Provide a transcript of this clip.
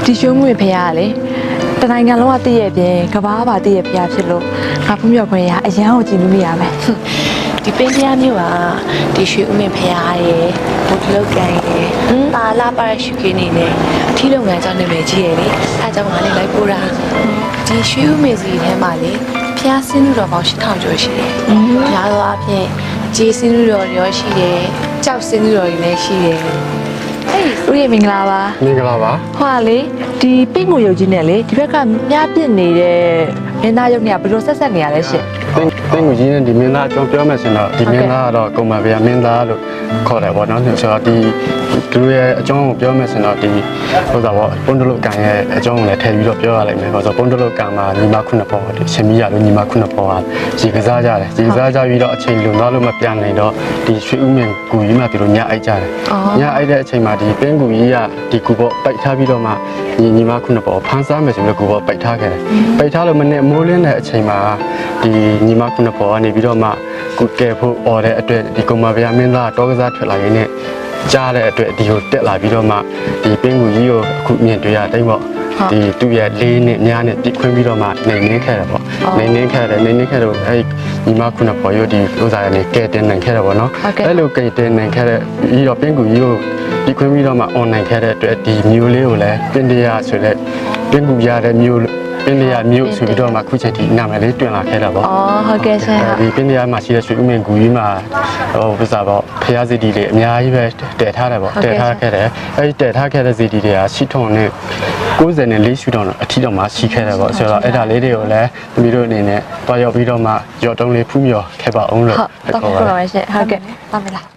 ဒီရွှေငွေဖရားလေတနိုင်ငံလုံးကတည့်ရဲ့ပြင်ကဘာပါတည့်ရဲ့ဖရားဖြစ်လို့ငါဖုံးမြော်ခွင့်ရအရန်ကိုကြည်လို့မရပဲ ဒီပင်ဖျားမျိုးကဒီရွှေဥမင်ဖျားရယ်ဘုတ်လုတ်ကန်ရယ်ပါလာပါရှုခင်းနေနဲ့အထီးလုပ်ငန်းကြောင့်နာမည်ကြီးရယ်လေအဲကြောင့်ငါလည်းလိုက်ပို့တာဒီရွှေဥမင်စီထဲမှာလေဖျားစင်းလူတော်ပေါင်း8000ကျော်ရှိတယ်။များသောအားဖြင့်ဂျေစင်းလူတော်တွေရောရှိတယ်။ကြောက်စင်းလူတော်တွေလည်းရှိတယ်။ ဦးရေမင်္ဂလာပါ မင်္ဂလာပါ ဟွာလေဒီပိတ်ငွေရုပ်ကြီးနဲ့လေဒီဘက်ကမြားပြစ်နေတဲ့မင်းသားရုပ်เนี่ยဘယ်လိုဆက်ဆက်နေရလဲရှင် တင်းကိုကြီးနဲ့ဒီမင်းသားအကြောင်းပြောမယ်ဆိုတော့ဒီမင်းသားကတော့ကုံပါဗျာမင်းသားလို့ခေါ်တယ်ပေါ့နော်ဆိုတော့ဒီသူရဲ့အကြောင်းကိုပြောမယ်ဆိုတော့ဒီဟိုတော့ပွန်းတလုတ်ကန်ရဲ့အကြောင်းကိုလည်းထည့်ပြီးတော့ပြောရလိုက်မယ်ဆိုတော့ပွန်းတလုတ်ကန်မှာညီမခုနှစ်ပေါ်ဒီရှင်မီးရလို့ညီမခုနှစ်ပေါ်ကရေကစားကြတယ်ရေကစားကြပြီးတော့အချိန်လုံတော့လို့မပြန်နိုင်တော့ဒီရွှေဥမင်ကူကြီးမှဒီလိုညအိုက်ကြတယ်ညအိုက်တဲ့အချိန်မှာဒီပင်းကူကြီးကဒီကူပေါ်ပိတ်ထားပြီးတော့မှညီမခုနှစ်ပေါ်ဖမ်းစားမယ်ဆိုပြီးကူပေါ်ပိတ်ထားခဲ့တယ်ပိတ်ထားလို့မနေ့မိုးလင်းတဲ့အချိန်မှာဒီညီမခုနှစ်ပေါ်ကနေပြီးတော့မှကုကဲဖို့អော်တဲ့အတွက်ဒီကုမဗျာမင်းသားတောကစားထွက်လာရင်းနဲ့ကြားတဲ့အတွက်ဒီကိုတက်လာပြီးတော့မှဒီပင်းကူကြီးကိုအခုမြင်တွေ့ရတိုင်းပေါ့ဒီသူ့ရဲ့လေးနဲ့များနဲ့ပြစ်ခွင်းပြီးတော့မှနေနေခဲ့တယ်ပေါ့နေနေခဲ့တယ်တော့အဲ့ညီမခုနှစ်ပေါ်ရုပ်ဒီဥစားရနေကဲတင်နိုင်ခဲ့တယ်ပေါ့နော်အဲ့လိုကဲတင်နိုင်ခဲ့တဲ့ပြီးတော့ပင်းကူကြီးကိုပြစ်ခွင်းပြီးတော့မှ online ခဲ့တဲ့အတွက်ဒီမျိုးလေးကိုလည်းပင်းတရားဆိုတဲ့ပင်းကူရတဲ့မျိုးပင်းတရားမျိုးဆိုပြီးတော့မှခုချိန်ထိနာမည်လေးတွင်လာခဲ့တာပေါ့ အော်ဟုတ်ကဲ့ရှင် ဒီပင်းတရားမှာရှိတဲ့ရွှေဥမင်ကူကြီးမှာဟိုပြစားပေါ့ဖျားစီတီတွေအများကြီးပဲတည်ထားတယ်ပေါ့တည်ထားခဲ့တယ်အဲဒီတည်ထားခဲ့တဲ့စီတီတွေကရှိထုံနဲ့94ရှူတောင်းအထီးတော့မှရှိခဲ့တယ်ပေါ့ဆိုတော့အဲ့ဒါလေးတွေကိုလည်းသမီးတို့အနေနဲ့တွားရောက်ပြီးတော့မှရော်တုံးလေးဖူးမြော်ခဲ့ပါအောင်လို့ ဟုတ်တော့ဟုတ်ပါရှင်ဟုတ်ကဲ့ပါမလား